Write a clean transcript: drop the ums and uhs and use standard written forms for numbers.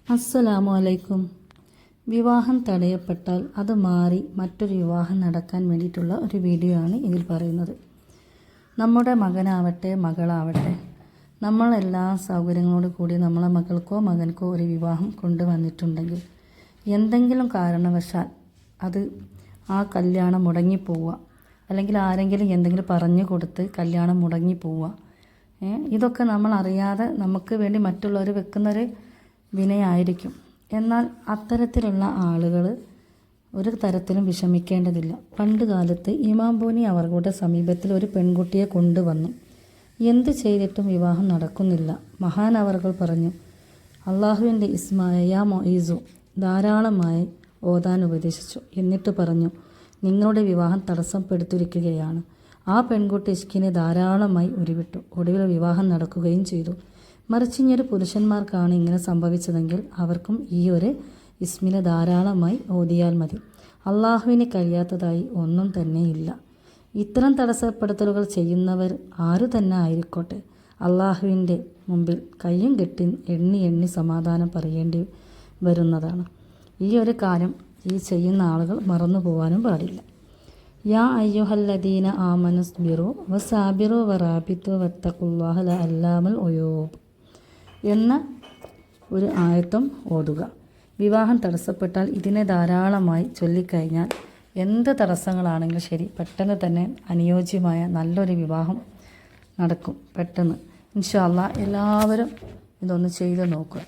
അസ്സലാമു അലൈക്കും. വിവാഹം തടയപ്പെട്ടാൽ അത് മാറി മറ്റൊരു വിവാഹം നടക്കാൻ വേണ്ടിയിട്ടുള്ള ഒരു വീഡിയോ ആണ് ഇതിൽ പറയുന്നത്. നമ്മുടെ മകനാവട്ടെ മകളാവട്ടെ, നമ്മളെല്ലാ സൗകര്യങ്ങളോട് കൂടി നമ്മളെ മകൾക്കോ മകൻക്കോ ഒരു വിവാഹം കൊണ്ടുവന്നിട്ടുണ്ടെങ്കിൽ എന്തെങ്കിലും കാരണവശാൽ അത് ആ കല്യാണം മുടങ്ങിപ്പോവുക, അല്ലെങ്കിൽ ആരെങ്കിലും എന്തെങ്കിലും പറഞ്ഞു കൊടുത്ത് കല്യാണം മുടങ്ങിപ്പോവുക, ഇതൊക്കെ നമ്മൾ അറിയാതെ നമുക്ക് വേണ്ടി മറ്റുള്ളവർ വെക്കുന്നൊരു വിനയായിരിക്കും. എന്നാൽ അത്തരത്തിലുള്ള ആളുകൾ ഒരു തരത്തിലും വിഷമിക്കേണ്ടതില്ല. പണ്ട് കാലത്ത് ഇമാം ബൂനി അവരുടെ സമീപത്തിൽ ഒരു പെൺകുട്ടിയെ കൊണ്ടുവന്നു. എന്ത് ചെയ്തിട്ടും വിവാഹം നടക്കുന്നില്ല. മഹാൻ അവർകൾ പറഞ്ഞു, അള്ളാഹുവിൻ്റെ ഇസ്മായ യാ മൊയ്സു ധാരാളമായി ഓതാൻ ഉപദേശിച്ചു. എന്നിട്ട് പറഞ്ഞു, നിങ്ങളുടെ വിവാഹം തടസ്സപ്പെടുത്തിയിരിക്കുകയാണ്. ആ പെൺകുട്ടി ഇഷ്കിനെ ധാരാളമായി ഉരുവിട്ടു. ഒടുവിൽ വിവാഹം നടക്കുകയും ചെയ്തു. മറിച്ച് ഇങ്ങൊരു പുരുഷന്മാർക്കാണ് ഇങ്ങനെ സംഭവിച്ചതെങ്കിൽ അവർക്കും ഈ ഒരു ഇസ്മിനെ ധാരാളമായി ഓതിയാൽ മതി. അള്ളാഹുവിന് കഴിയാത്തതായി ഒന്നും തന്നെയില്ല. ഇത്തരം തടസ്സപ്പെടുത്തലുകൾ ചെയ്യുന്നവർ ആരു തന്നെ ആയിരിക്കോട്ടെ, അള്ളാഹുവിൻ്റെ മുമ്പിൽ കയ്യും കെട്ടി എണ്ണി സമാധാനം പറയേണ്ടി വരുന്നതാണ്. ഈ ഒരു കാര്യം ഈ ചെയ്യുന്ന ആളുകൾ മറന്നു പോകാനും പാടില്ല. യാ അയ്യുഹല്ലദീന ആമനുസ്ബിറു വസാബിറു വറാബിത്തു വത്തഖുല്ലാഹ ലഅല്ലാമുൽ ഉയൂബ് എന്ന ഒരു ആയത്തും ഓതുക. വിവാഹം തടസ്സപ്പെട്ടാൽ ഇതിനെ ധാരാളമായി ചൊല്ലിക്കഴിഞ്ഞാൽ എന്ത് തടസ്സങ്ങളാണെങ്കിലും ശരി, പെട്ടെന്ന് തന്നെ അനുയോജ്യമായ നല്ലൊരു വിവാഹം നടക്കും. പെട്ടെന്ന് ഇൻഷാ അല്ലാഹ് എല്ലാവരും ഇതൊന്ന് ചെയ്ത് നോക്കുക.